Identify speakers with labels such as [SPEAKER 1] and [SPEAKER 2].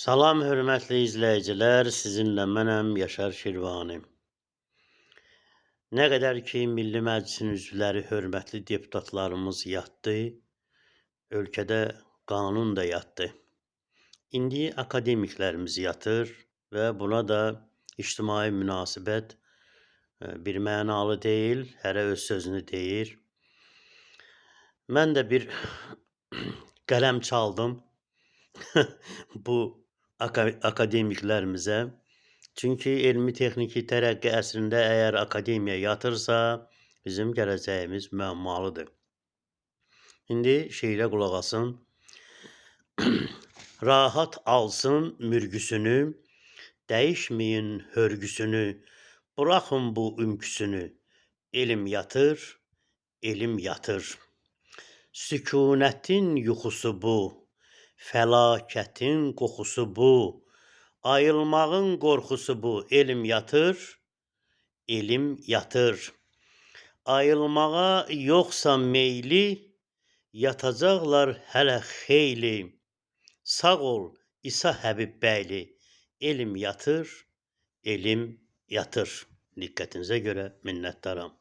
[SPEAKER 1] Salam, hörmətli izləyicilər, sizinlə mənəm Yaşar Şirvani. Nə qədər ki, Milli Məclisin üzvləri, hörmətli deputatlarımız yatdı, ölkədə qanun da yatdı. İndi akademiklərimiz yatır və buna da ictimai münasibət bir mənalı deyil, hərə öz sözünü deyir. Mən də bir qələm çaldım bu akademiklərimizə. Çünki elmi-texniki tərəqqi əsrində əgər akademiya yatırsa, bizim gələcəyimiz müəmmalıdır. İndi şeirə qulaq asın. Rahat alsın mürgüsünü, dəyişməyin hörgüsünü, buraxın bu ümküsünü. Elm yatır, elm yatır. Sükunətin yuxusu bu, fəlakətin qoxusu bu. Ayılmağın qorxusu bu, elm yatır, elm yatır. Ayılmağa yoxsa meyli, yatacaqlar hələ xeyli. Sağ ol, İsa Həbib bəyli, elm yatır, elm yatır. Diqqətinizə görə minnətdaram.